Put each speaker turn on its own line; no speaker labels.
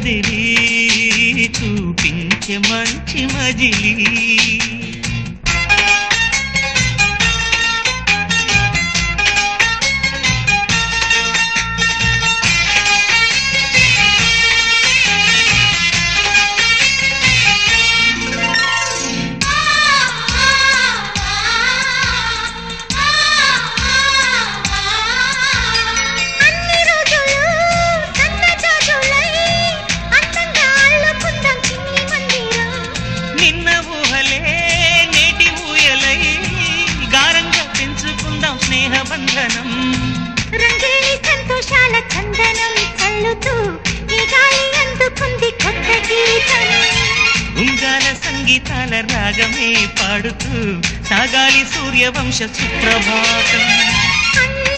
కదిలి చూపించే మంచి మజిలీ స్నేహబంధనం
రంగేలి సంతోషాల చందనం చల్లుతూ ఈ గాలి అందుకుంది కొత్త గీతం
ఉంగాల సంగీతాల రాగమే పాడుతూ సాగాలి సూర్యవంశ సుప్రభాతం